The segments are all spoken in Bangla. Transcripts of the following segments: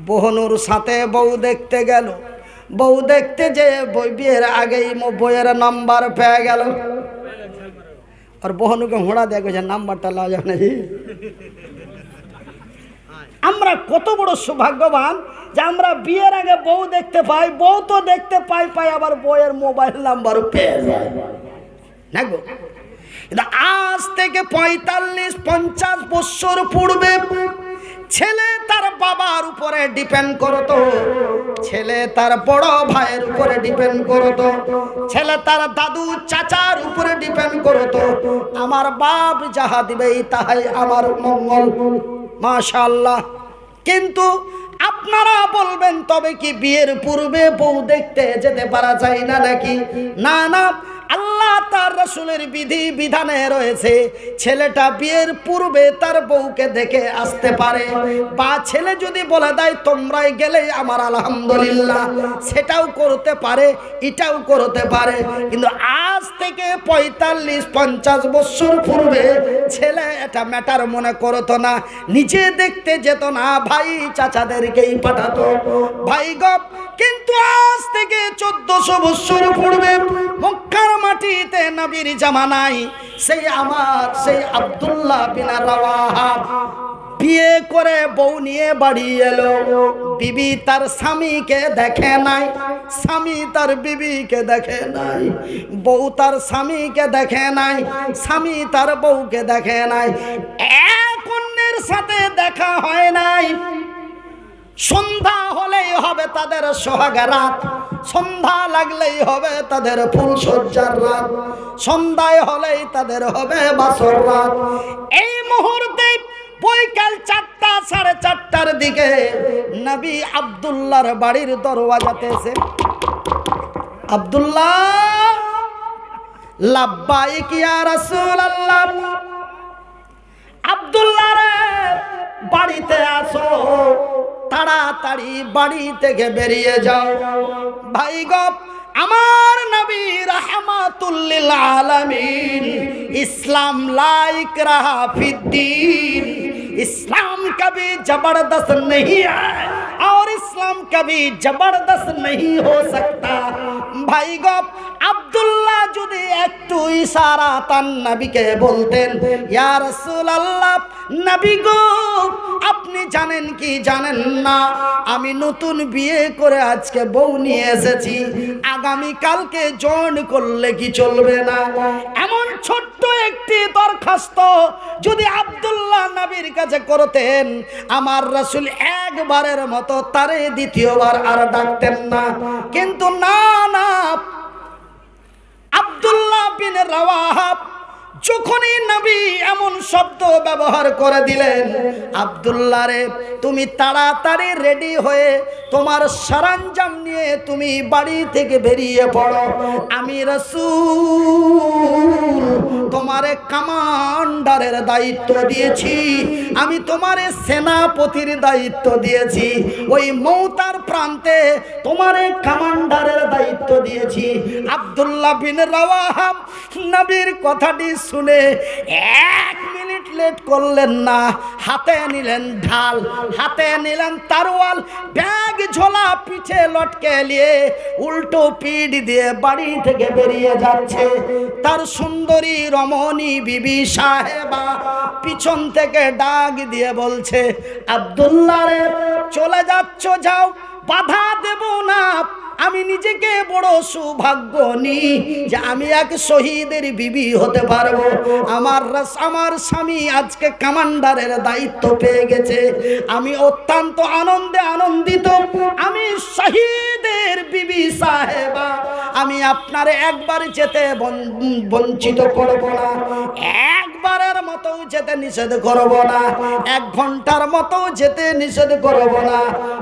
বহনুর সাথে বউ দেখতে গেল। বউ দেখতে যে বিয়ের আগেই বইয়ের নাম্বার পেয়ে গেল। আর বহনুকে হোঁড়া দেখে যে নাম্বারটা লওয়া যাবে না। আমরা কত বড় সৌভাগ্যবান যে আমরা বিয়ের আগে বউ দেখতে পাই, বউ তো দেখতে পাই আবার বইয়ের মোবাইল নাম্বার পেয়ে যায় না গো। আজ থেকে 45-50 বছর পূর্বে ছেলে তার বাবার উপরে ডিপেন্ড করতো, ছেলে তার বড় ভাইয়ের উপরে ডিপেন্ড করতো, ছেলে তার দাদু চাচার উপরে ডিপেন্ড করতো। আমার বাপ যাহা দিবে তাহাই আমার মঙ্গল, মাশাআল্লাহ। কিন্তু আপনারা বলবেন তবে কি বিয়ের পূর্বে বউ দেখতে যেতে পারা যায় না নাকি? না না, আল্লাহ তার রাসূলের বিধি বিধানে রয়েছে ছেলেটা বিয়ের পূর্বে তার বউকে দেখে আসতে পারে, বা ছেলে যদি বলে দেয় তোমরাই গেলেই আমার আলহামদুলিল্লাহ, সেটাও করতে পারে, এটাও করতে পারে। কিন্তু আজ থেকে 45-50 বছর পূর্বে ছেলে এটা ম্যাটার মনে করতো না, নিজে দেখতে যেত না, ভাই চাচাদেরকেই পাঠাতো। ভাই গপ, কিন্তু আজ থেকে 1400 বছর পূর্বে মক্কার মাটিতে নবীর জামানায় সেই আব্দুল্লাহ বিন রাওয়াহা বিয়ে করে বউ নিয়ে বাড়ি এলো। বিবি তার স্বামীকে দেখে নাই, স্বামী তার বিবিকে দেখে নাই, বউ তার স্বামীকে দেখে নাই, স্বামী তার বউকে দেখে নাই, এক অন্যের সাথে দেখা হয় নাই। সন্ধ্যা হলেই হবে তাদের সোহাগ রাত, সন্ধ্যা লাগলেই হবে তাদের ফুলসজ্জার রাত, সন্ধ্যায় হলেই তাদের হবে বাসর রাত। এই মুহূর্তে বৈকাল 4টা-4:30টার দিকে নবী আব্দুল্লাহর বাড়ির দরওয়াজাতে এসে, আব্দুল্লাহ, লাব্বাইক ইয়া রাসূলুল্লাহ, আব্দুল্লাহ রে বাড়িতে আসো, তাড়াতাড়ি বাড়ি থেকে বেরিয়ে যাও। ভাই গো, আমার নবী রাহমাতুল লিল আলামিন, ইসলাম লা ইকরাহা ফিদ্দীন, इस्लाम कभी जबरदस्त नहीं है और इस्लाम कभी जबरदस्त नहीं हो सकता। भाई गो, আব্দুল্লাহ যদি একটু ইশারাতান নবীকে বলতেন, ইয়া রাসূলুল্লাহ, নবী গো আপনি জানেন কি জানেন না, আমি নতুন বিয়ে করে আজকে বউ নিয়ে এসেছি, আগামী কালকে জয়েন করলে কি চলবে না? এমন ছোট্ট একটি দরখাস্ত যদি আব্দুল্লাহ নবীর কাছে করতেন, আমার রাসূল একবারের মতো তারে দ্বিতীয়বার আর ডাকতেন না। কিন্তু না না, আব্দুল্লাহ বিন রাওয়াহা যখনই নবী এমন শব্দ ব্যবহার করে দিলেন, আব্দুল্লাহ রে তুমি তাড়াতাড়ি রেডি হয়ে তোমার সরঞ্জাম নিয়ে তুমি বাড়ি থেকে বেরিয়ে পড়ো, আমি রাসূল তোমারে কমান্ডারের দায়িত্ব দিয়েছি, আমি তোমারে সেনাপতির দায়িত্ব দিয়েছি, ওই মৌতার প্রান্তে তোমারে কমান্ডারের দায়িত্ব দিয়েছি। আব্দুল্লাহ বিন রাওয়াহা নবীর কথাটি শুনে 1 মিনিট লেট করলেন না, হাতে নিলেন ঢাল, হাতে নিলেন তরোয়াল, ব্যাগ ঝোলা পিছে লটকে নিয়ে উল্টো পিঠ দিয়ে বাড়ি থেকে বেরিয়ে যাচ্ছে। তার সুন্দরী রমণী বিবি সাহেবা পিছন থেকে ডাক দিয়ে বলছে, আব্দুল্লাহ রে চলে যাচ্ছ যাও, বাধা দেব না, আমি নিজেকে বড় সৌভাগ্যবানী যে আমি এক শহীদের বিবি হতে পারবো। আমার স্বামী আজকে কমান্ডারের দায়িত্ব পেয়ে গেছে, আমি অত্যন্ত আনন্দিত, আমি শহীদের বিবি সাহেবা, আমি আপনার একবার যেতে বঞ্চিত করব না, একবারের মতো যেতে নিষেধ করব না, 1 ঘন্টার মতো যেতে নিষেধ করব না।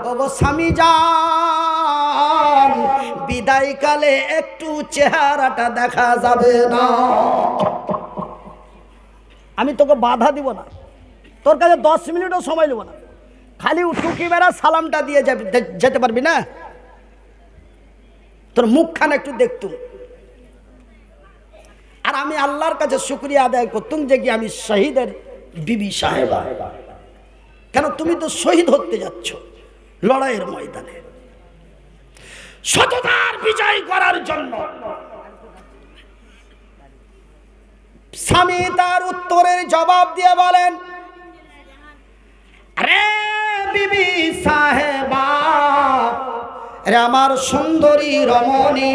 ওগো স্বামী যান, বিদায়কালে একটু চেহারাটা দেখা যাবে না, আমি তোকে বাধা দিব না, তোর কাছে 10 মিনিটও সময় নেব না, খালি টুকি বেড়া সালামটা দিয়ে যেতে পারবি না, তোর মুখখান একটু দেখতুম। আর আমি আল্লাহর কাছে শুকরিয়া আদায় করতুম যে কি আমি শহীদের বিবি সাহেবা। কেন? তুমি তো শহীদ হতে যাচ্ছ, লড়াইয়ের ময়দানে সততার বিজয় করার জন্য। স্বামী তার উত্তরের জবাব দিয়ে বলেন, আরে বিবি সাহেবা, রে আমার সুন্দরী রমণী,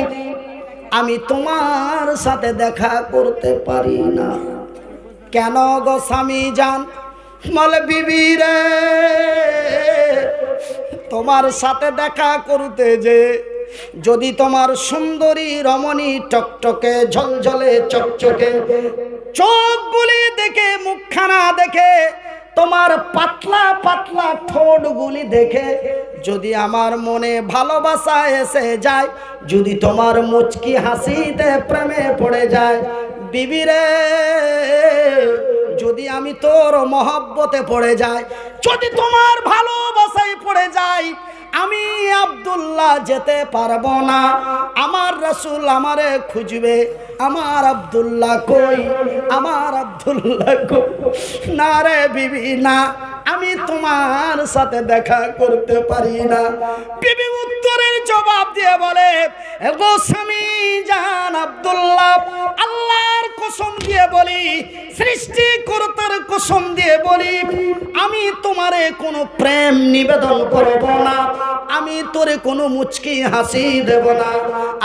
আমি তোমার সাথে দেখা করতে পারি না। কেন গো স্বামী জান? বলে, বিবি রে, তোমার সাথে দেখা করতে যে যদি তোমার সুন্দরী রমণী টকটকে ঝলঝলে চকচকে চোখগুলি দেখে, মুখখানা দেখে, তোমার পাতলা পাতলা ঠোঁটগুলি দেখে যদি আমার মনে ভালোবাসা এসে যায়, যদি তোমার মুচকি হাসিতে প্রেমে পড়ে যায়, বিবি রে, যদি আমি তোর মহব্বতে পড়ে যাই, যদি তোমার ভালোবাসায় পড়ে যাই, আমি আব্দুল্লাহ যেতে পারবো না। আমার রাসূল আমারে খুঁজবে, আমার আব্দুল্লাহ কই, আমার আব্দুল্লাহ কই। না রে বিবি না, আমি তোমার সাথে দেখা করতে পারি না। বিবি উত্তরের জবাব দিয়ে বলে, গো স্বামী জান আব্দুল্লাহ, আল্লাহর কসম দিয়ে বলি, সৃষ্টিকর্তার কসম দিয়ে বলি, আমি তোমারে কোনো প্রেম নিবেদন করব না, আমি তোরে কোনো মুচকি হাসি দেব না,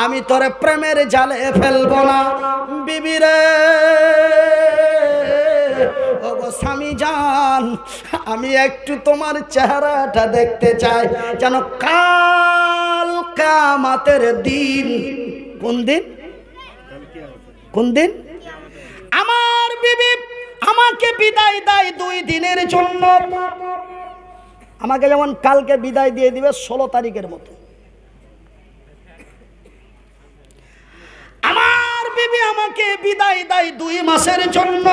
আমি তোরে প্রেমের জালে ফেলব না। বিবি রে, ওগো স্বামী জান, আমি একটু তোমার চেহারাটা দেখতে চাই, যেন কাল কিয়ামতের দিন। কোন দিন? কোন দিন? আমার বিবি আমাকে বিদায় দেয় 2 দিনের জন্য। আমাকে যেমন কালকে বিদায় দিয়ে দিবে 16 তারিখের মতো। আমার বিবি আমাকে বিদায় দেয় 2 মাসের জন্য।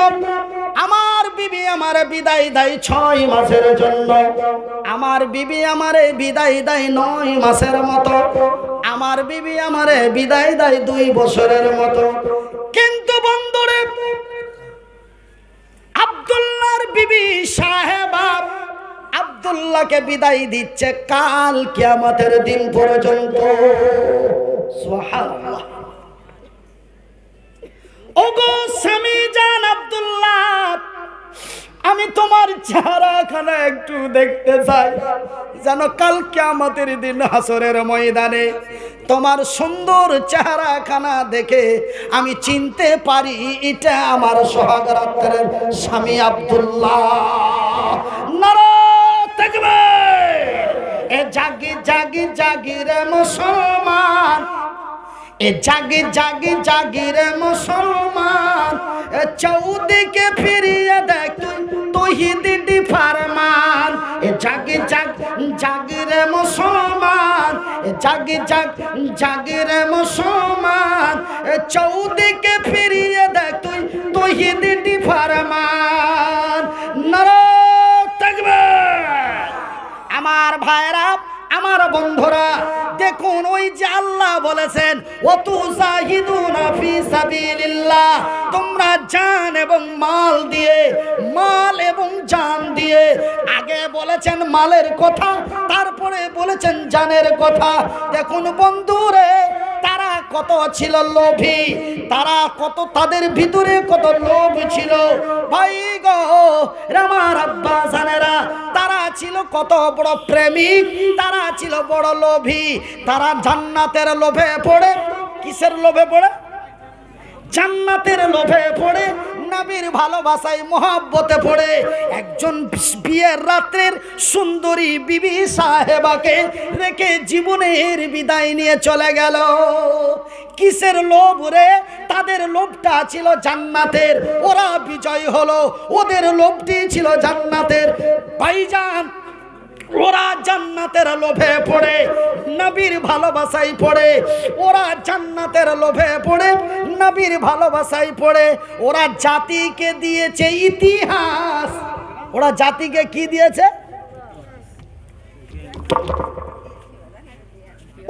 আমার বিবি আমারে বিদায় দেয় 6 মাসের জন্য। আমার বিবি আমারে বিদায় দেয় 9 মাসের মতো। আমার বিবি আমারে বিদায় দেয় 2 বছরের মতো। কিন্তু বন্ধুরে, আব্দুল্লাহর বিবি সাহেবা আব্দুল্লাহকে বিদায় দিচ্ছে কাল কিয়ামতের দিন পর্যন্ত। সুবহানাল্লাহ। ওগো স্বামী জান আব্দুল্লাহ, আমি তোমার চেহারাখানা একটু দেখতে চাই, যেন কাল কিয়ামতের দিন হাসরের ময়দানে তোমার সুন্দর চেহারাখানা দেখে আমি চিনতে পারি এটা আমার সোহাগরাতের স্বামী আব্দুল্লাহ। নারায়ে তাকবীর। এ জাগি জাগি জাগি রে মুসলমান, এ জাগি জাগি জাগি রে মুসলমান, এ চৌদিকে ফিরিয়ে দেখ তৌহিদি ফরমান। এ জাগি জাগ জাগি রে মুসলমান, এ জাগি জাগ জাগি রে মুসলমান, এ চৌদিকে ফিরিয়ে দেখ তৌহিদি ফরমান। নারায়ে তাকবীর। আমার ভাইরা, আমার বন্ধুরা, দেখুন ওই যে আল্লাহ বলেছেন, ওয়াতুজাহিদুনা ফি সাবিলিল্লাহ, তোমরা জান এবং মাল দিয়ে, মাল এবং জান দিয়ে। আগে বলেছেন মালের কথা, তারপরে বলেছেন জানের কথা। দেখুন বন্ধুরে, তারা কত ছিল লোভী, তারা কত, তাদের ভিতরে কত লোভ ছিল ভাই গো আমার আব্বা জানেরা। তারা ছিল কত বড় প্রেমিক, তারা ছিল বড় লোভী। তারা জান্নাতের লোভে পড়ে, কিসের লোভে পড়ে? জান্নাতের লোভে পড়ে, নবীর ভালোবাসায় মহব্বতে পড়ে একজন বিয়ের রাত্রের সুন্দরী বিবি সাহেবাকে রেখে জীবনের বিদায় নিয়ে চলে গেল। কিসের লোভ রে? তাদের লোভটা ছিল জান্নাতের, ওরা বিজয় হলো, ওদের লোভটি ছিল জান্নাতের। ভাইজান, ওরা জান্নাতের লোভে পড়ে, নবীর ভালোবাসায় পড়ে, ওরা জান্নাতের লোভে পড়ে, নবীর ভালোবাসায় পড়ে। ওরা জাতিকে দিয়েছে ইতিহাস। ওরা জাতিকে কি দিয়েছে?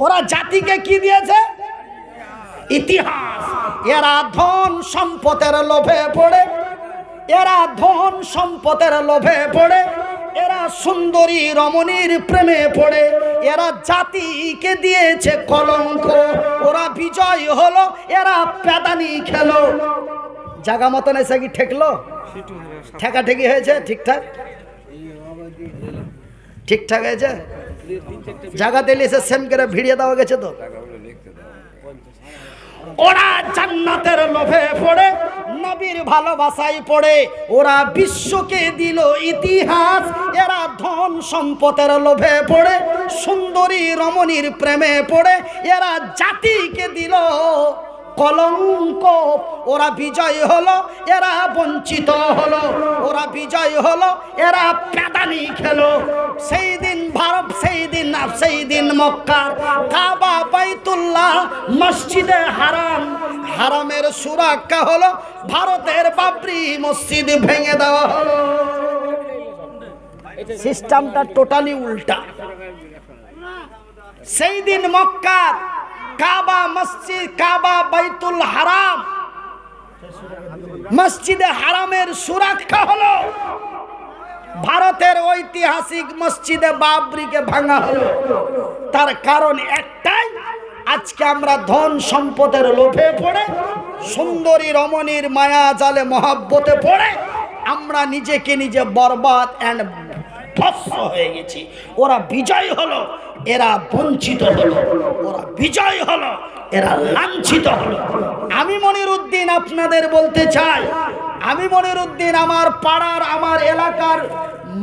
ওরা জাতিকে কি দিয়েছে? ইতিহাস। এরা ধন সম্পদের লোভে পড়ে, এরা ধন সম্পদের লোভে পড়ে, এরা সুন্দরী রমণীর প্রেমে পড়ে এরা জাতিকে দিয়েছে কলঙ্ক। ওরা বিজয় হলো, এরা প্যাদানি খেলো। জাগা মতন এসে কি ঠেকলো? ঠেকাঠেকি হয়েছে? ঠিকঠাক ঠিকঠাক হয়েছে? জায়গা দিলে এসে সেম করে ভিড়িয়ে দেওয়া গেছে তো। ওরা জান্নাতের লোভে পড়ে, নবীর ভালোবাসায় পড়ে, ওরা বিশ্বকে দিল ইতিহাস। এরা ধন সম্পদের লোভে পড়ে, সুন্দরী রমণীর প্রেমে পড়ে, এরা জাতিকে দিল কলঙ্ক। ওরা বিজয় হলো, এরা বঞ্চিত হলো। ওরা বিজয় হলো, এরা প্যাদানি খেলো। সেই দিন ভারত, সেই দিন মক্কা, কাবা, বাইতুল্লাহ, মসজিদে হারাম, হারামের সুরক্ষা হলো, ভারতের বাবরি মসজিদ ভেঙে দেওয়া হলো। সিস্টেমটা টোটালি উল্টা। সেই দিন মক্কা, কাবা মসজিদ, কাবা বাইতুল হারাম, মসজিদে হারামের সুরক্ষা হলো, ভারতের ঐতিহাসিক মসজিদে বাবরিকে ভাঙা হলো। তার কারণ একটাই, আজকে আমরা ধন সম্পদের লোভে পড়ে, সুন্দরী রমণীর মায়া জালে মহব্বতে পড়ে আমরা নিজেকে নিজে বরবাদ এন্ড ধ্বংস হয়ে গেছি। ওরা বিজয় হলো, এরা বঞ্চিত হলো। ওরা বিজয় হলো, এরা লাঞ্ছিত হলো। আমি মনিরউদ্দিন আপনাদের বলতে চাই, আমি মনিরউদ্দিন আমার পাড়ার, আমার এলাকার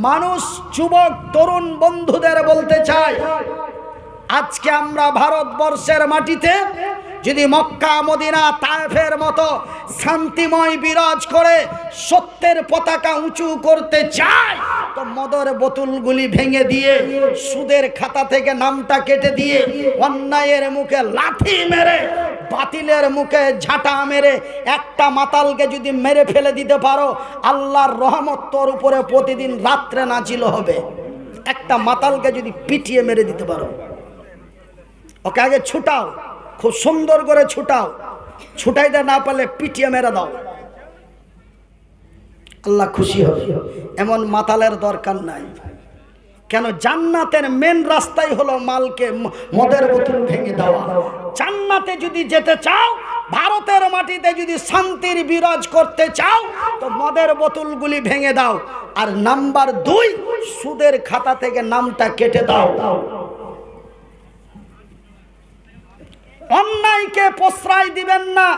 মানুষ, যুবক তরুণ বন্ধুদের বলতে চাই, আজকে আমরা ভারতবর্ষের মাটিতে যদি মক্কা, মদিনা, তায়েফের মতো শান্তিময় বিরাজ করে সত্যের পতাকা উঁচু করতে চাই, তো মদের বোতলগুলি ভেঙে দিয়ে, সুদের খাতা থেকে নামটা কেটে দিয়ে, অন্যায়ের মুখে লাথি মেরে, বাতিলের মুখে ঝাঁটা মেরে একটা মাতালকে যদি মেরে ফেলে দিতে পারো, আল্লাহর রহমত তোর উপরে প্রতিদিন রাত্রে নাজিল হবে। একটা মাতালকে যদি পিটিয়ে মেরে দিতে পারো, ওকে আগে ছুটাও, খুব সুন্দর করে ছুটাও, ছুটাইতে না পারলে পিটিয়ে মেরে দাও, আল্লাহ খুশি হবে। এমন মাতালের দরকার নাই। কেন? জান্নাতের মেন রাস্তাই হলো মালকে, মদের বোতল ভেঙে দেওয়া। জান্নাতে যদি যেতে চাও, ভারতের মাটিতে যদি শান্তির বিরাজ করতে চাও, তো মদের বোতলগুলি ভেঙে দাও। আর নাম্বার 2, সুদের খাতা থেকে নামটা কেটে দাও। অন্যায়কে প্রশ্রয় দিবেন না।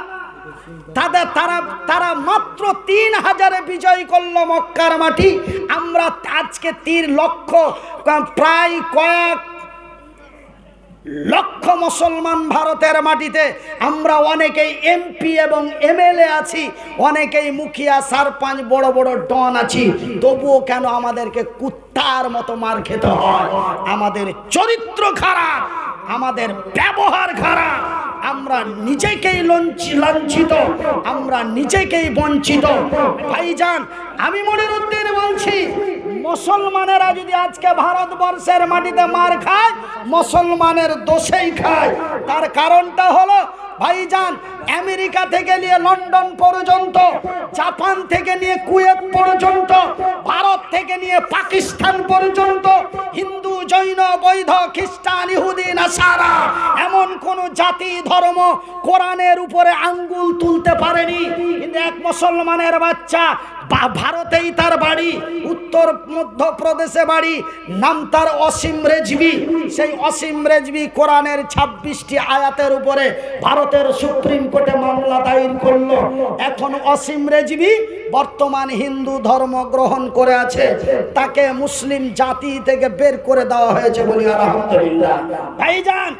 তারা মাত্র 3000 বিজয় করলো মক্কার মাটি। আমরা আজকে 3 লক্ষ, প্রায় কয়েক লক্ষ মুসলমান ভারতের মাটিতে। আমরা অনেকেই এমপি এবং এমএলএ আছি, অনেকেই মুখিয়া, সারপঞ্চ, বড় বড় ডন আছি। তবুও কেন আমাদেরকে কুত্তার মতো মার খেতে হয়? আমাদের চরিত্র খারাপ, আমাদের ব্যবহার খারাপ, আমরা নিজেকেই লাঞ্ছিত, আমরা নিজেকেই বঞ্চিত। ভাইজান, আমি মনিরউদ্দিন বলছি, মুসলমানেরা যদি আজকে ভারতবর্ষের মাটিতে মার খায়, মুসলমানের দোষেই খায়। তার কারণটা হলো, ভাইজান, আমেরিকা থেকে নিয়ে লন্ডন পর্যন্ত, জাপান থেকে নিয়ে কুয়েত পর্যন্ত, ভারত থেকে নিয়ে পাকিস্তান পর্যন্ত, হিন্দু, জৈন, বৌদ্ধ, খ্রিস্টান, ইহুদি, নাসারা, এমন কোন জাতি, ধর্ম কোরআনের উপরে আঙ্গুল তুলতে পারেনি। কিন্তু এক মুসলমানের বাচ্চা, ভারতেই তার বাড়ি, উত্তর মধ্যপ্রদেশে বাড়ি, নাম তার অসীম রেজভি। সেই অসীম রেজভি কোরআনের 26টি আয়াতের উপরে ভারতের সুপ্রিম কোর্টে মামলা দায়ের করলো। এখন অসীম রেজভি বর্তমান হিন্দু ধর্ম গ্রহণ করে আছে, তাকে মুসলিম জাতি থেকে বের করে দেওয়া হয়েছে, বলি আলহামদুলিল্লাহ। ভাইজান,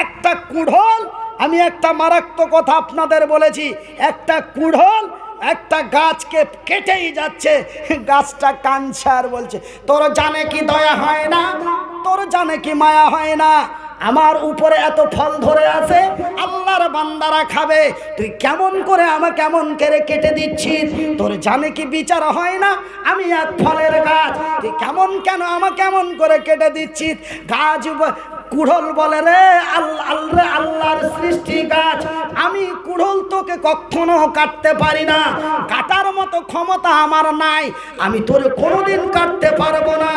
একটা কুড়োল, আমি একটা মারাত্মক কথা আপনাদের বলেছি, একটা কুড়োল একটা গাছকে কেটেই যাচ্ছে, গাছটা কাঁদছে আর বলছে, তোর জানে কি দয়া হয় না, তোর জানে কি মায়া হয় না, আমার উপরে এত ফল ধরে আছে, আল্লাহর বান্দারা খাবে, তুই কেমন করে আমাকে কেমন করে কেটে দিচ্ছিস, তোর জানে কি বিচার হয় না, আমি এক ফলের গাছ, তুই কেন আমাকে কেমন করে কেটে দিচ্ছিস। গাছ কুড়োল বলে রে আল্লাহ, আল্লাহর সৃষ্টি গাছ, আমি কুড়োল তোকে কখনো কাটতে পারি না, কাটার মতো ক্ষমতা আমার নাই, আমি তোরে কোনোদিন কাটতে পারবো না,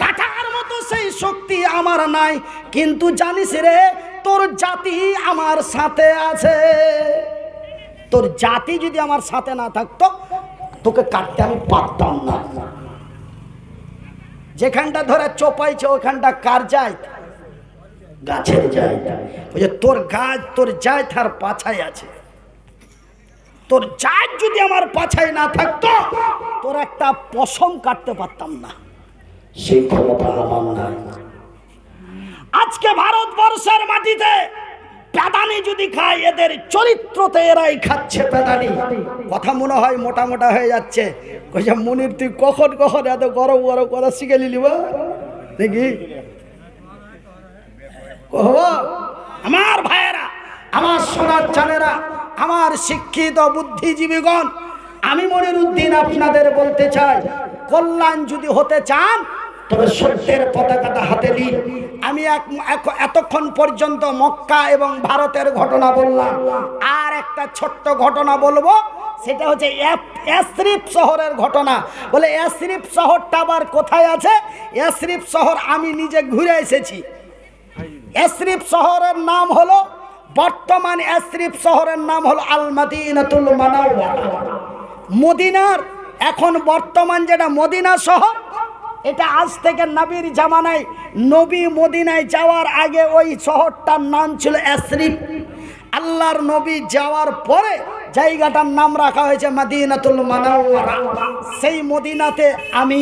কাটার মতো সেই শক্তি আমার নাই, কিন্তু জানিস রে তোর জাতি আমার সাথে আছে, তোর জাতি যদি আমার সাথে না থাকতো তোকে কাটতে আমি পারতাম না। যেখানটা ধরে চোপাইছে ওখানটা কার যায়? গাছের যায়। ওই যে তোর গাছ, তোর যায় তার পাছায় আছে, তোর যায় যদি আমার পাছায় না থাকতো তোর একটা পশম কাটতে পারতাম না, সেই ক্ষমতা আমার নাই। আজকে ভারতবর্ষের মাটিতে পেদানি যদি খায়, এদের চরিত্রতে এরাই খাচ্ছে পেদানি। কথা মনে হয় মোটা মোটা হয়ে যাচ্ছে। কইছে মুনির তুই কখন কখন এত গরম গরম করা শিখে নিলি বা দেখি। আমার ভাইয়েরা, আমার সোনার চানেরা, আমার শিক্ষিত বুদ্ধিজীবীগণ, আমি মনিরউদ্দিন আপনাদের বলতে চাই, কল্যাণ যদি হতে চান তবে সত্যের পতাকাটা হাতে দিন। আমি এতক্ষণ পর্যন্ত মক্কা এবং ভারতের ঘটনা বললাম, আর একটা ছোট্ট ঘটনা বলবো, সেটা হচ্ছে ইয়াসরিব শহরের ঘটনা। বলে ইয়াসরিব শহরটা আবার কোথায় আছে? ইয়াসরিব শহর আমি নিজে ঘুরে এসেছি। ইয়াসরিব শহরের নাম হলো, বর্তমান ইয়াসরিব শহরের নাম হলো আল মদিনাতুল মুনাওয়ারা। মদিনার এখন বর্তমান যেটা মদিনা শহর, এটা আজ থেকে নবীর জামানায়, নবী মদিনায় যাওয়ার আগে ওই শহরটার নাম ছিল ইয়াসরিব। আল্লাহর নবী যাওয়ার পরে জায়গাটার নাম রাখা হয়েছে মদিনাতুল মুনাওয়ারা। সেই মদিনাতে আমি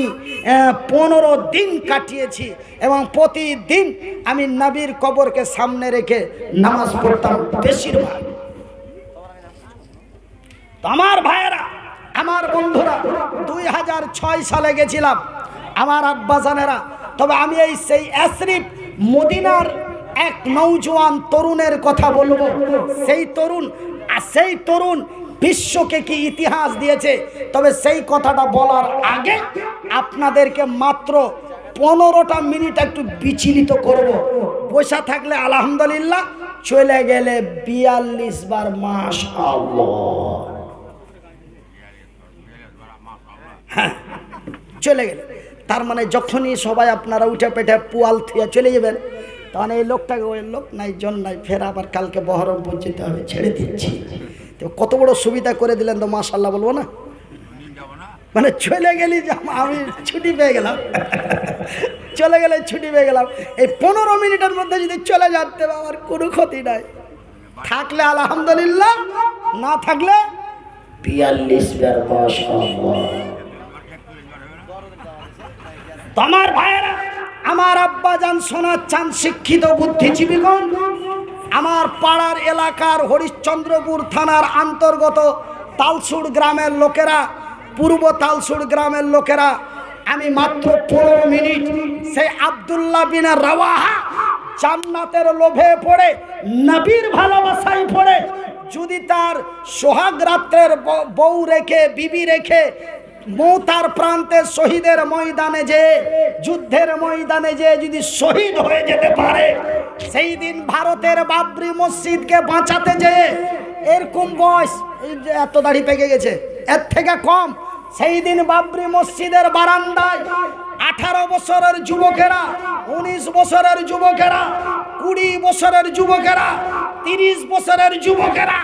15 দিন কাটিয়েছি এবং প্রতিদিন আমি নবীর কবরকে সামনে রেখে নামাজ পড়তাম বেশিরভাগ। আমার ভাইয়েরা, আমার বন্ধুরা, 2006 সালে গেছিলাম আমার আব্বাজানেরা। তবে আমি এই সেই ইয়াসরিব মদিনার এক নওজোয়ান তরুণের কথা বলবো। সেই তরুণ বিশ্বকে কি ইতিহাস দিয়েছে। তবে সেই কথাটা বলার আগে আপনাদেরকে মাত্র 15টা মিনিট একটু বিচলিত করব। বসে থাকলে আলহামদুলিল্লাহ, চলে গেলে 42 বার মাশাআল্লাহ। হ্যাঁ, চলে গেলে তার মানে যখনই সবাই আপনারা উঠে পেটে পুয়াল থুয়ে চলে যাবেন, তখন এই লোকটাকে ওই লোক নাই জন নাই, ফের আবার কালকে বহরমপুর যেতে হবে, ছেড়ে দিচ্ছি। তো কত বড় সুবিধা করে দিলেন, তো মাশাআল্লাহ বলবো না? মানে চলে গেলি যে আমি ছুটি পেয়ে গেলাম, চলে গেলে ছুটি পেয়ে গেলাম। এই 15 মিনিটের মধ্যে যদি চলে যাতে আমার কোনো ক্ষতি নাই। থাকলে আলহামদুলিল্লাহ, না থাকলে 42 বার মাশাআল্লাহ। আমার ভাইয়েরা, আমার আব্বাজান সোনার চান শিক্ষিত বুদ্ধিজীবীগণ, আমার পাড়ার এলাকার হরিশ্চন্দ্রপুর থানার অন্তর্গত তালসুর গ্রামের লোকেরা, পূর্ব তালসুর গ্রামের লোকেরা, আমি মাত্র 15 মিনিট সেই আব্দুল্লাহ বিন রাওয়াহা জান্নাতের লোভে পড়ে, নবীর ভালোবাসায় পড়ে, যদি তার সোহাগ রাত্রের বউ রেখে, বিবি রেখে মৌতার প্রান্তে শহীদের ময়দানে যে, যুদ্ধের ময়দানে যে যদি শহীদ হয়ে যেতে পারে, সেই দিন ভারতের বাবরি মসজিদকে বাঁচাতে যে, এরকম বয়স, এই যে এত দাড়ি পেকে গেছে, এর থেকে কম, সেই দিন বাবরি মসজিদের বারান্দায় 18 বছরের যুবকেরা, 19 বছরের যুবকেরা, 20 বছরের যুবকেরা, 30 বছরের যুবকেরা,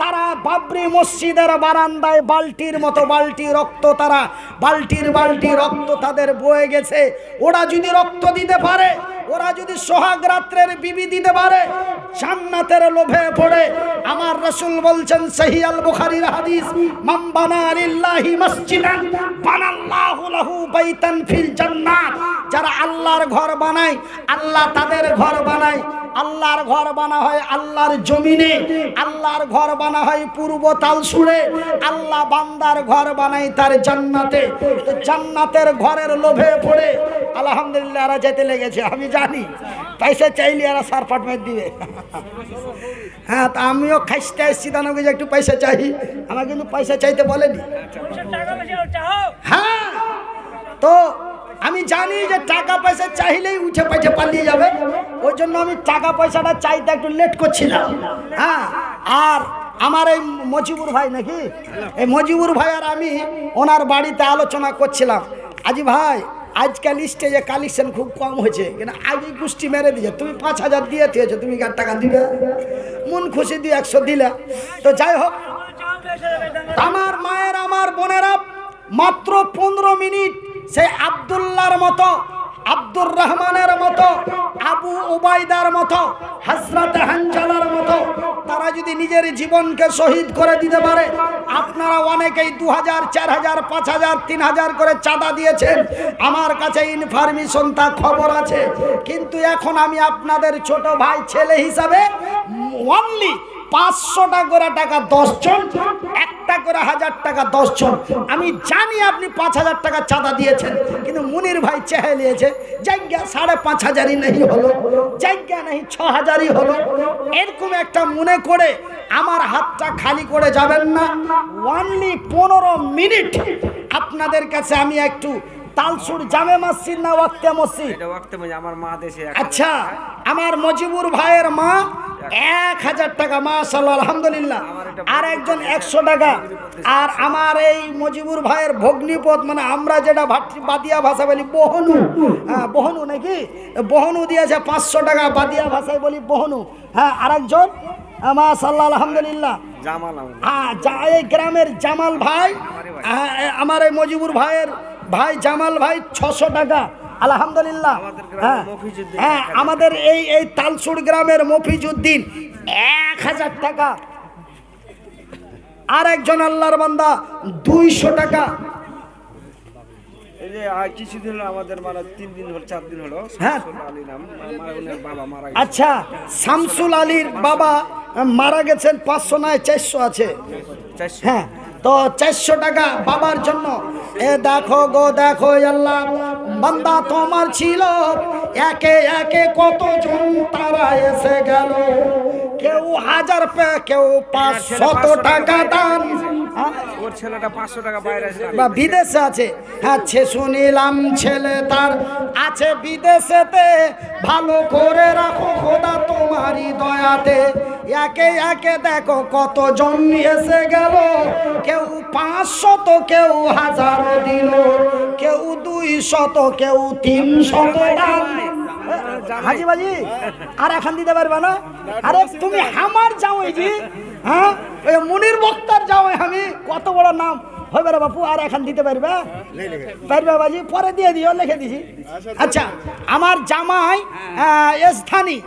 তারা বাবরি মসজিদের বারান্দায় বালতির মতো বালতি রক্ত, তারা বালতির বালতি রক্ত তাদের বয়ে গেছে। ওরা যদি রক্ত দিতে পারে, ওরা যদি সোহাগ রাত্রের বিবি দিতে পারে, জান্নাতের লোভে পড়ে, আমার রাসূল বলছেন সহিহ আল বুখারীর হাদিস, মান বানা লিল্লাহি মসজিদান বানাল্লাহু লাহু বাইতান ফিল জান্নাত। যারা আল্লাহর ঘর বানায়, আল্লাহ তাদের ঘর বানায়। আল্লাহর ঘর বানা হয় আল্লাহর জমিনে, আল্লাহর ঘর বানা হয় পূর্ব তালসুরে, আল্লাহ বান্দার ঘর বানায় তার জান্নাতে। তো জান্নাতের ঘরের লোভে পড়ে আলহামদুলিল্লাহ এরা যেতে লেগেছে। আমি জানি পয়সা চাইলে এরা সারপাটমেন্ট দিবে। হ্যাঁ, তা আমিও খাইতে এসেছি, তাকে যে একটু পয়সা চাই, আমার কিন্তু পয়সা চাইতে বলেনি। হ্যাঁ, তো আমি জানি যে টাকা পয়সা চাইলেই উঠে পাইছে পালিয়ে যাবে, ওই জন্য আমি টাকা পয়সাটা চাইতে একটু লেট করছিলাম। হ্যাঁ, আর আমার এই মজিবুর ভাই নাকি, এই মজিবুর ভাই আর আমি ওনার বাড়িতে আলোচনা করছিলাম। আজি ভাই আজকাল স্টেজে কালেকশন খুব কম হয়েছে, কিন্তু আগে গোষ্ঠী মেরে দিয়েছে। তুমি 5,000 দিয়ে দিয়েছো, তুমি 1 টাকা দিবে, মন খুশি দিয়ে 100 দিলে। তো যাই হোক, আমার মায়ের আমার বোনেরা মাত্র 15 মিনিট সেই আব্দুল্লাহর মতো, আব্দুর রহমানের মতো, আবু উবাইদার মতো, হযরতে হানজালার মতো তারা যদি নিজের জীবনকে শহীদ করে দিতে পারে, আপনারা অনেকেই 2000, 4000, 5000, 3000 করে চাঁদা দিয়েছেন। আমার কাছে ইনফরমেশন তা খবর আছে, কিন্তু এখন আমি আপনাদের ছোট ভাই ছেলে হিসাবে অনলি 500 করে টাকা 10 জন, 1টা করে 1000 টাকা 10 জন। আমি জানি আপনি 5000 টাকা চাঁদা দিয়েছেন, কিন্তু মুনির ভাই চেয়ে নিয়েছে জায়গা 5,500ই নেই হলো, জায়গা নেই 6,000ই হলো। এরকম একটা মনে করে আমার হাতটা খালি করে যাবেন না। অনলি 15 মিনিট আপনাদের কাছে আমি একটু তালসুর জামে মসজিদ না ওয়াক্তে মসজিদ, আমার মা দেশে। আচ্ছা, আমার মজিবুর ভাইয়ের মা 1000 টাকা, মাশাআল্লাহ আলহামদুলিল্লাহ, আর একজন 100 টাকা। আর আমার এই মজিবুর ভাইয়ের ভগ্নিপথ, মানে আমরা যেটা বাদিয়া ভাষা বলি বহনু, হ্যাঁ বহনু নাকি, বহনু দিয়েছে 500 টাকা, বাদিয়া ভাষায় বলি বহনু। হ্যাঁ, আরেকজন মাশাআল্লাহ আলহামদুলিল্লাহ হ্যাঁ, এই গ্রামের জামাল ভাই, আমার এই মজিবুর ভাইয়ের ভাই জামাল ভাই 600 টাকা আলহামদুলিল্লাহ। হ্যাঁ হ্যাঁ, আমাদের এই তালসুর গ্রামের মফিজউদ্দিন 1000 টাকা। আর একজন আল্লাহর বান্দা 200 টাকা। এই যে কিছুদিন হলো আমাদের, মানে 3 দিন হলো 4 দিন হলো, হ্যাঁ আলী নাম বাবা মারা গেছে। আচ্ছা, শামসুল আলীর বাবা মারা গেছেন, 500 নয় 400 আছে। হ্যাঁ, তো 400 টাকা বাবার জন্য। এ দেখো গো দেখো আল্লাহ, বান্দা তোমার ছিল একে একে কতজন তারা এসে গেল, কেউ 1000 পে, কেউ 500 টাকা দান। ওর ছেলেটা 500 টাকা বাইরে আছে বা বিদেশে আছে। হ্যাঁ, শুনিলাম ছেলে তার আছে বিদেশেতে, ভালো করে রাখো খোদা তোমারই দয়াতে। একে একে দেখো কতজন এসে গেল, কেউ 500, কেউ 1000 দিল, কেউ 200, কেউ 300 দান। হাজি বাজি আর এখন দিতে পারবে না? আরে তুমি আমার জামাই জি, হ্যাঁ ওই মুনির বক্তার জামাই আমি, কত বড় নাম হবে রে বাপু। আর এখন দিতে পারবে? পারবে বাজি, পরে দিয়ে দিও, লিখে দিছি। আচ্ছা, আমার জামাই স্থানী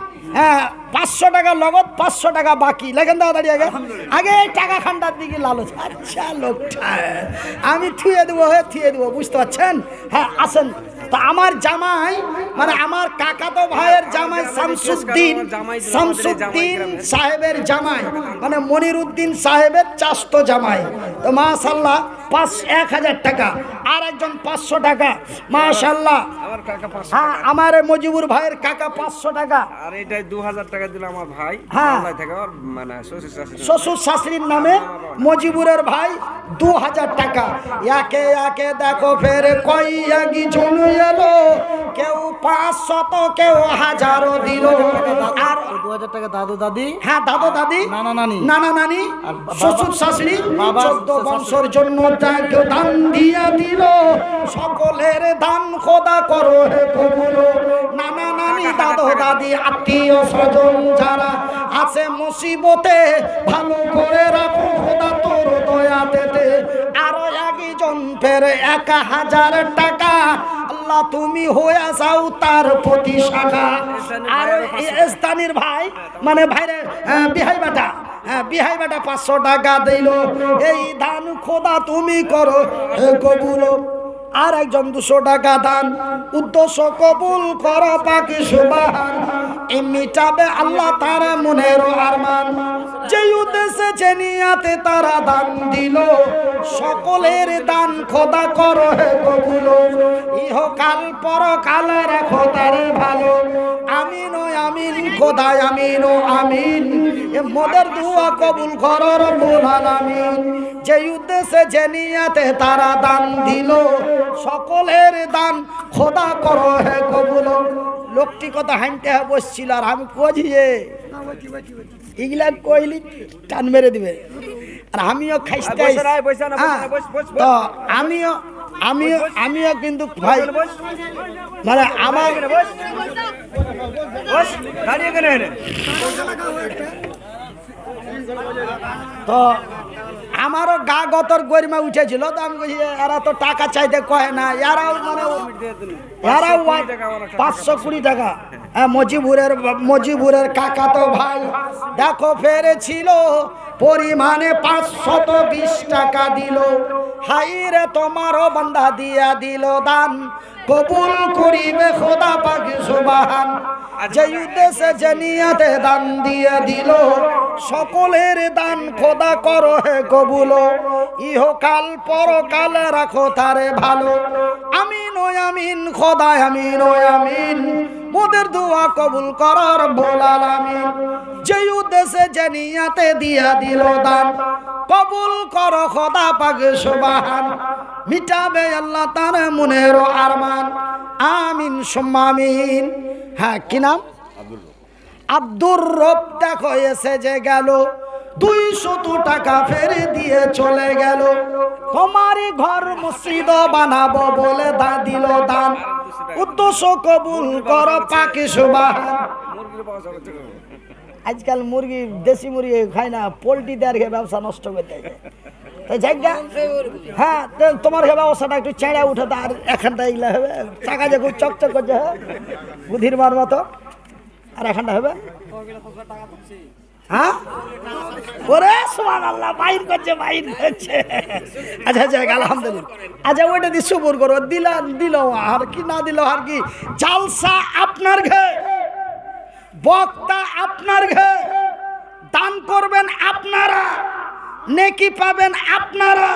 500 টাকা নগদ, 500 টাকা বাকি, লেখেন দাও দাঁড়িয়ে আগে আগে এই টাকা খান্ডার দিকে লালচ। আচ্ছা লোকটা আমি থুয়ে দেবো, বুঝতে পারছেন? হ্যাঁ আসেন। তো আমার জামাই, মানে আমার কাকাতো ভাইয়ের জামাই শামসুদ্দিন সাহেবের জামাই, মানে মনিরউদ্দিন সাহেবের চাস্তো জামাই। তো মাশাআল্লাহ 1000 টাকা। আর একজন 500 টাকা, মাশাআল্লাহ। হ্যাঁ, আমার মজিবুর ভাইয়ের কাকা 500 টাকা। আর এটাই 2000 টাকা দিল আমার ভাই, হ্যাঁ থেকে ওর মানে শ্বশুর শাশুড়ির নামে মজিবুরের ভাই 2000 টাকা। একে একে দেখো ফের কয়েকই জন এলো, কেউ 500, কেউ 1000 দিল। আর 2000 টাকা দাদু দাদি, হ্যাঁ দাদু দাদি, নানা নানি, শ্বশুর শাশুড়ি 14 বংশের জন্য দান দিয়া দিল। সকলের দান খোদা করো হে কবুল। নানা নানি, দাদু দাদি, আত্মীয় স্বজন যারা আছে মুসিবতে, ভালো করে রাখো খোদা তোর দয়াতে। আরো একজন ফের 1000 টাকা, আল্লাহ তুমি হয়ে যাও তার প্রতি শাখা। আর স্থানীয় ভাই, মানে ভাইরে বিহাই বেটা, বিহাই বেটা 500 টাকা দিল। এই দান খোদা তুমি করো কবুল। আর একজন 200 টাকা দান, উদ্দেশ্য কবুল করো পাকি সুবহান। মিটাবে আল্লাহ তার মনের আরমান, যে উদ্দেশ্যে যে নিয়াতে তারা দান দিল। সকলের দান খোদা করো হে কবুল। ইহকাল পরকাল রাখো তার ভালো। আমিন ও আমিন খোদায়, আমিন ও আমিন। এ মোদের দুয়া কবুল করো রব্বুল আলামিন। যে উদ্দেশ্যে যে নিয়াতে তারা দান দিল, সকলের দান খোদা করো হে কবুল। লোকটি কত হাঁটতে বসছিল আর আমি কছি যে এগুলা কইলি টান মেরে দিবে আর আমিও খাইতে বসে নাই, বসে না, বসে না, বস, বস, বস। তো আমিও কিন্তু ভাই মানে আমার বস, দাঁড়িয়ে কেন এনে? তো আমারও গা গতর গরিমা উঠেছিল তো আমি কইছি এরা তো টাকা চাইতে কয় না এরাও মানে এরাও 520 টাকা হ্যাঁ মজিবুরের কাকা তো ভাই দেখো ফেরেছিল পরিমাণে 520 টাকা দিল হাই রে তোমারও বান্দা দিয়া দিল দান কবুল করিবে খোদা পাক সুবহান যে উদ্দেশ্যে যে নিয়তে দান দিয়ে দিল সকলের দান খোদা করো হে কবুল ইহকাল পরকাল রাখো তারে ভালো আমিন ও আমিন খোদা আমিন ও আমিন মোদের দোয়া কবুল করার বলাল আমিন যে উদ্দেশ্যে যে নিয়তে দিয়া দিল দান কবুল করো খোদা পাক সুবহান মিটাবে আল্লাহ তার মনের আরমান আমিন সুম্মা আমিন হ্যাঁ কি নাম আব্দুর রব দেখো এসে যে গেল 200 টাকা ফেরে দিয়ে চলে গেল তোমারই ঘর মসজিদ বানাবো বলে দিল দান উদ্দেশ্য কবুল করো পাক সুবহান মুরগির পাওয়া যাবে তো। আজকাল মুরগি দেশি মুরগি খায় না পোলট্রি দেওয়ার খেয়ে ব্যবসা নষ্ট করতে জায়গা হ্যাঁ তো তোমার খেয়ে ব্যবসাটা একটু চেঁড়া উঠে তো আর এখানটা এগুলো হবে চাকা যে খুব চকচক করছে বুধির মার মতো আর এখানটা হবে হ্যাঁ ওরে সুবহানাল্লাহ বাইর করছে আচ্ছা আচ্ছা আলহামদুলিল্লাহ আচ্ছা ওইটা দিয়ে সুবর করো দিল আর কি না দিল আর কি জালসা আপনার ঘে বক্তা আপনার ঘে দান করবেন আপনারা নেকি পাবেন আপনারা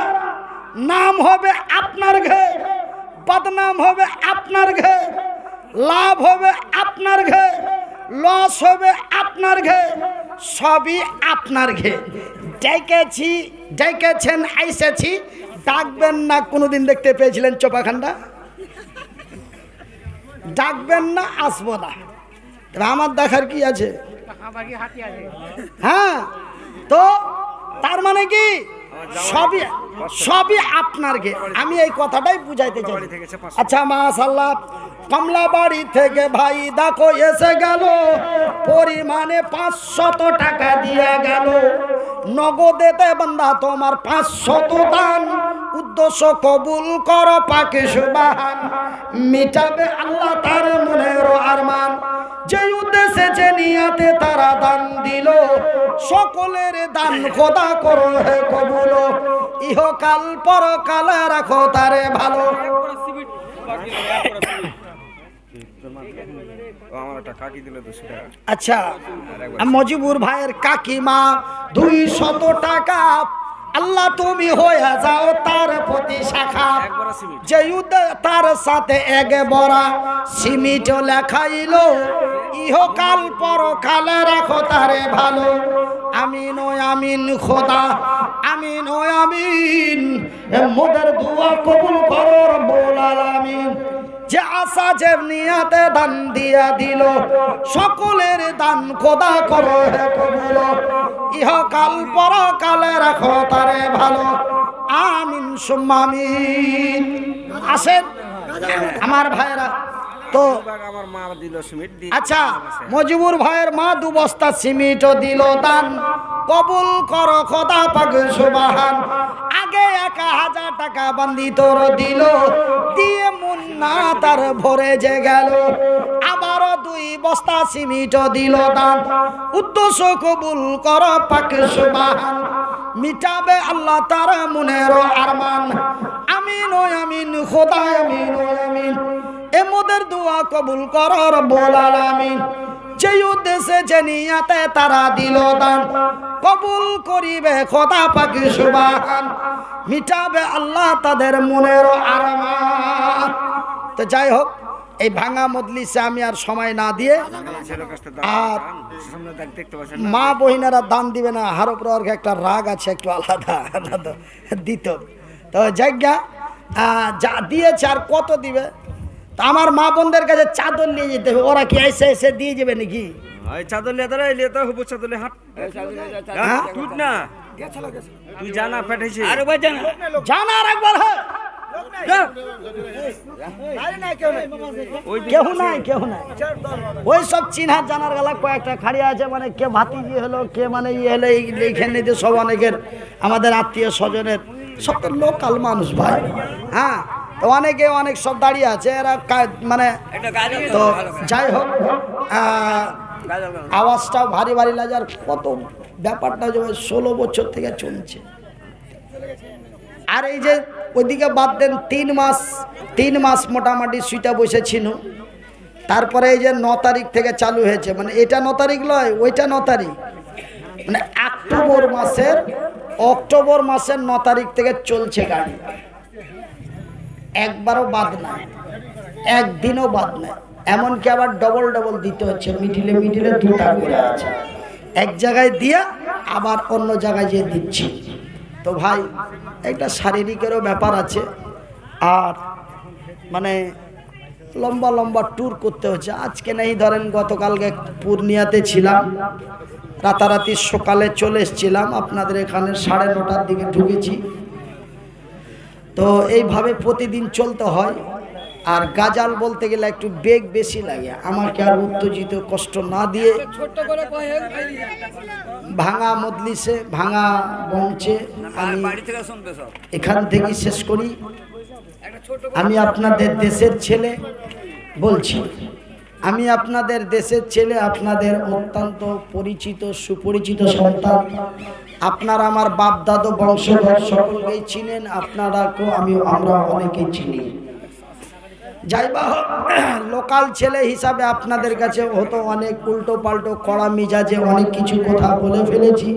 নাম হবে আপনার ঘে বদনাম হবে আপনার ঘে লাভ হবে আপনার ঘে লস হবে আপনার ঘে সবই আপনার ঘে ডেকেছেন আইসেছি ডাকবেন না কোনোদিন দেখতে পেয়েছিলেন চোপাখান্ডা ডাকবেন না আসবো না আমার দেখার কি আছে হ্যাঁ তো তার মানে কি সবই আপনার গে আমি এই কথাটাই বুঝাইতে চাই আচ্ছা মাশাআল্লাহ কমলা বাড়ি থেকে ভাই দেখো এসে গেল পরিমাণে 500 টাকা দিয়ে গেল নগদেতে বান্দা তোমার 500 দান উদ্দেশ্য কবুল করো পাক সুবহান মিটাবে আল্লাহ তার মনের আরমান যে উদ্দেশ্যে যে নিয়তে তারা দান দিল সকলের দান খোদা করো হে কবুল ইহকাল পরকাল রাখো তারে ভালো আমার একটা কাকি দিল 200 টাকা। আচ্ছা মজিবুর ভাইয়ের কাকিমা 200 টাকা আল্লাহ তুমি হয়ে যাও তার প্রতি শাখা একবার সিমেন্ট যে তার সাথে এক বড়া সিমিট লেখাইলো ইহকাল পরকালে রাখো তারে ভালো আমিন ও আমিন খোদা আমিন ও আমিন মোদের দোয়া কবুল করো রব্বুল আলামিন যে আশা যে নিয়াতে দান দিয়া দিল সকলের দান খোদা করো হে কবুল ইহকাল পরকালে রাখো তারে ভালো আমিন সুম্মা আমিন আসেন আমার ভাইরা তো আমার মা দিল সিমেন্ট দিয়ে আচ্ছা মজিবুর ভাইয়ের মা 2 বস্তা সিমেন্টও দিল দান কবুল করো খোদা পাক সুবহান আগে 1000 টাকা বান্দি তোর দিল দিয়ে মুন্না তার ভরে যে গেল আবারও 2 বস্তা সিমেন্টও দিল দান উদ্দেশ্য কবুল করো পাক সুবহান মিটাবে আল্লাহ তার মনের আরমান আমিন ও আমিন খোদা আমিন ও আমিন এমদের দোয়া কবুল করো রব্বুল আলামিন যে উদ্দেশ্যে যে নিয়তে তারা দিল দান কবুল করিবে খোদা পাক সুবহান মিটাবে আল্লাহ তাদের মনের আরমান তো যাই হোক এই ভাঙা মজলিসে আমি আর সময় না দিয়ে আর দেখতে পাচ্ছেন মা বহিনারা দান দিবে না হার উপর একটা রাগ আছে একটু আলাদা দিত তো জায়গা যা দিয়েছে আর কত দিবে তা আমার মা বোনদের কাছে চাদর নিয়ে যেতে হবে, ওরা কি এসে এসে দিয়ে যাবে নাকি? এই চাদর লিয়ে ধরে লিয়ে তো হবু চাদর লিয়ে হাট হ্যাঁ? তুই না তুই জানা পাঠাইছিস আরে ভাই জানা জানার একবার হ্যাঁ ওই কেউ নাই কেউ নাই, ওই সব চিনহার জানার গেলা কয়েকটা খাড়ি আছে, মানে কে ভাতিজি হলো কে মানে ইয়ে হলো, এইখানে যে সব অনেকের আমাদের আত্মীয় স্বজনের সব তো লোকাল মানুষ ভাই। হ্যাঁ, তো অনেকে অনেক সব দাঁড়িয়ে আছে এরা মানে একটা গাড়ি তো যাই হোক আওয়াজটাও ভারী ভারী লাগে। আর কত ব্যাপারটা যে 16 বছর থেকে চলছে। আর এই যে ওইদিকে বাদ দেন 3 মাস মোটামুটি সুইটা বসেছিল, তারপরে এই যে 9 তারিখ থেকে চালু হয়েছে, মানে এটা 9 তারিখ নয় ওইটা 9 তারিখ, মানে অক্টোবর মাসের 9 তারিখ থেকে চলছে গাড়ি, একবারও বাদ নাই, একদিনও বাদ নাই। এমনকি আবার ডবল দিতে হচ্ছে, মিডিলে দুটা করে আছে, এক জায়গায় দিয়া আবার অন্য জায়গায় যেয়ে দিচ্ছি। তো ভাই একটা শারীরিকেরও ব্যাপার আছে, আর মানে লম্বা ট্যুর করতে হচ্ছে। আজকে নেই ধরেন গতকালকে পূর্ণিয়াতে ছিলাম, রাতারাতি সকালে চলে এসেছিলাম আপনাদের এখানে, 9:30টার দিকে ঢুকেছি। তো এইভাবে প্রতিদিন চলতে হয়। আর গাজাল বলতে গেলে একটু বেগ বেশি লাগে, আমাকে আর উত্তেজিত কষ্ট না দিয়ে ভাঙা মজলিসে ভাঙা মঞ্চে আমি বাড়ি থেকে শুনবে সব এখান থেকে শেষ করি। আমি আপনাদের দেশের ছেলে বলছি, আমি আপনাদের দেশের ছেলে, আপনাদের অত্যন্ত পরিচিত সুপরিচিত সন্তান। আপনারা আমার বাপ দাদু বংশধর সকলকেই চিনেন, আপনারাকেও আমরা অনেকেই চিনি। যাই বা হোক, লোকাল ছেলে হিসাবে আপনাদের কাছে হয়তো অনেক উল্টো পাল্টো কড়া মিজাজে অনেক কিছু কথা বলে ফেলেছি।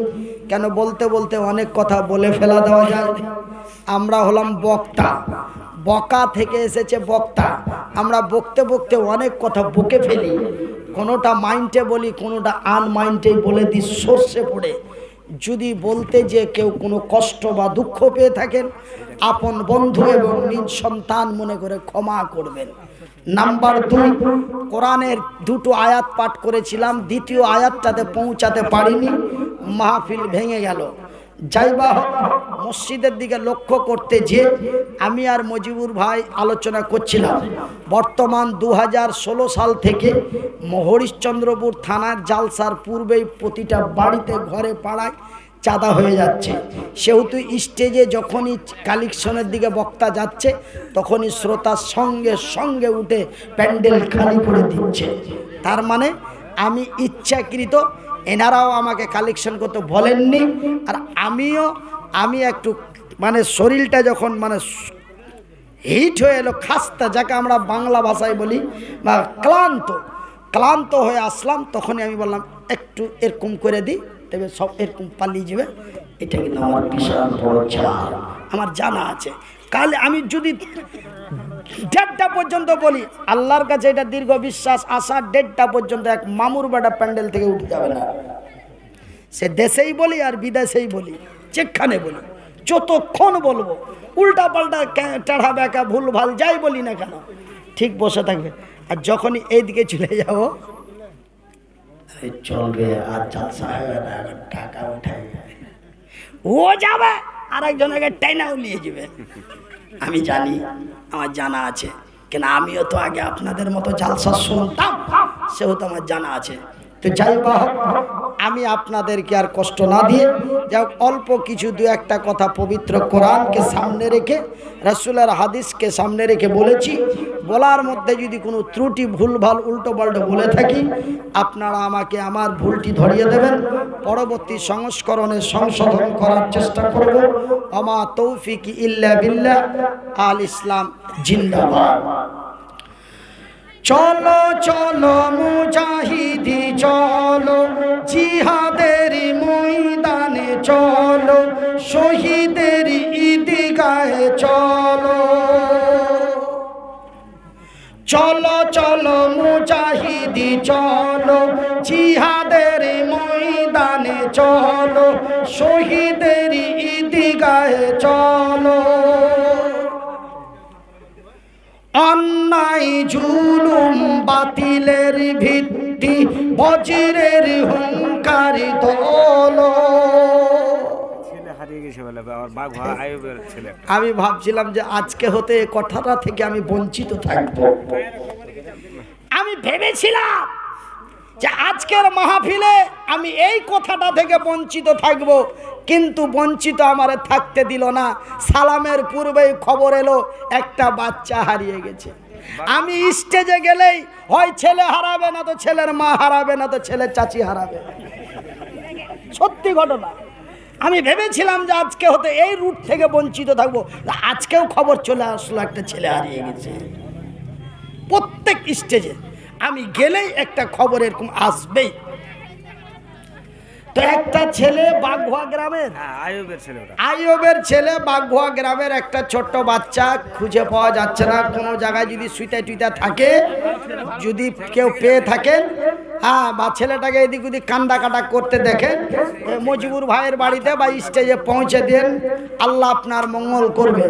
কেন বলতে অনেক কথা বলে ফেলা দেওয়া যায়। আমরা হলাম বক্তা, বকা থেকে এসেছে বক্তা। আমরা বকতে অনেক কথা বকে ফেলি, কোনোটা মাইন্ডে বলি, কোনোটা আনমাইন্ডে বলে দিই সর্ষে পড়ে। যদি বলতে যে কেউ কোনো কষ্ট বা দুঃখ পেয়ে থাকেন, আপন বন্ধু এবং নিজ সন্তান মনে করে ক্ষমা করবেন। নাম্বার 2, কোরআনের 2টো আয়াত পাঠ করেছিলাম, দ্বিতীয় আয়াতটাতে পৌঁছাতে পারিনি, মাহফিল ভেঙে গেল। যাই বা হোক, মসজিদের দিকে লক্ষ্য করতে যে আমি আর মজিবুর ভাই আলোচনা করছিলাম, বর্তমান 2016 সাল থেকে হরিশ্চন্দ্রপুর থানার জালসার পূর্বেই প্রতিটা বাড়িতে ঘরে পাড়ায় চাঁদা হয়ে যাচ্ছে। সেহেতু স্টেজে যখনই কালেকশনের দিকে বক্তা যাচ্ছে, তখনই শ্রোতার সঙ্গে সঙ্গে উঠে প্যান্ডেল খালি করে দিচ্ছে। তার মানে আমি ইচ্ছাকৃত, এনারাও আমাকে কালেকশন করতে বলেননি, আর আমি একটু মানে শরীরটা যখন মানে হিট হয়ে এলো, খাস্তা যাকে আমরা বাংলা ভাষায় বলি, বা ক্লান্ত হয়ে আসলাম, তখনই আমি বললাম একটু এরকম করে দিই, তবে সব এরকম পালিয়ে যাবে। এটা কিন্তু আমার বিশাল বড় ছাড়, আমার জানা আছে। কাল আমি যদি 1:30টা পর্যন্ত বলি, আল্লাহর কাছে এটা দীর্ঘ বিশ্বাস, আশা 1:30টা পর্যন্ত এক মামুর বেটা প্যান্ডেল থেকে উঠে যাবে না। সে দেশেই বলি আর বিদেশেই বলি, যেখানে বলি, যতক্ষণ বলবো উল্টা পাল্টা টাড়া বেঁকা ভুল ভাল যাই বলি না কেন, ঠিক বসে থাকবে। আর যখনই এইদিকে চলে যাবো, চলবে আর জালসা হবে না, টাকা উঠাবে, ও যাবে আর একজনকে টেনাও নিয়ে যাবে। আমি জানি, আমার জানা আছে, কেন আমিও তো আগে আপনাদের মতো জালসা শুনতাম, সেহেতু আমার জানা আছে। তো যাই বা হোক, আমি আপনাদেরকে আর কষ্ট না দিয়ে যাই অল্প কিছু 2-1টা কথা পবিত্র কোরআনকে সামনে রেখে, রাসূলের হাদিসকে সামনে রেখে বলেছি। বলার মধ্যে যদি কোনো ত্রুটি ভুলভাল উল্টো পাল্টো বলে থাকি, আপনারা আমাকে আমার ভুলটি ধরিয়ে দেবেন, পরবর্তী সংস্করণে সংশোধন করার চেষ্টা করব। আমা তৌফিক ইল্লা বিল্লাহ। আল ইসলাম জিন্দাবাদ। চলো চলো মুজাহিদি চলো, জিহাদের ময়দানে চলো, শহীদের ঈদগাহে চলো। চলো চলো মুজাহিদি চলো, জিহাদের ময়দানে চলো, শহীদের ঈদগাহে চলো। অন্যায় জুলুম বাতিলের ভিত্তি বজ্রের হুঙ্কার দোল। ছেলে হারিয়ে গেছে বলে আর বাঘ আয়ুবের ছেলে। আমি ভাবছিলাম যে আজকে হতে এই কথাটা থেকে আমি বঞ্চিত থাকবো। আমি ভেবেছিলাম যে আজকের মাহফিলে আমি এই কথাটা থেকে বঞ্চিত থাকব, কিন্তু বঞ্চিত আমারে থাকতে দিল না। সালামের পূর্বেই খবর এলো একটা বাচ্চা হারিয়ে গেছে। আমি স্টেজে গেলেই হয় ছেলে হারাবে, না তো ছেলের মা হারাবে, না তো ছেলের চাচি হারাবে। সত্যি ঘটনা। আমি ভেবেছিলাম যে আজকে হতে এই রুট থেকে বঞ্চিত থাকবো, আজকেও খবর চলে আসলো একটা ছেলে হারিয়ে গেছে। প্রত্যেক স্টেজে আমি গেলেই একটা খবর এরকম আসবেই। তো একটা ছেলে বাঘুয়া গ্রামের, হ্যাঁ আয়ুবের ছেলে ওটা। আইয়ুবের ছেলে বাঘুয়া গ্রামের একটা ছোট্ট বাচ্চা, খুঁজে পাওয়া যাচ্ছে না। কোনো জায়গায় যদি সুইটা টুইটা থাকে, যদি কেউ পেয়ে থাকেন, হ্যাঁ, বা ছেলেটাকে এদিক ওদিক কান্দা কাটা করতে দেখেন, মজিবুর ভাইয়ের বাড়িতে বা স্টেজে পৌঁছে দেন, আল্লাহ আপনার মঙ্গল করবে।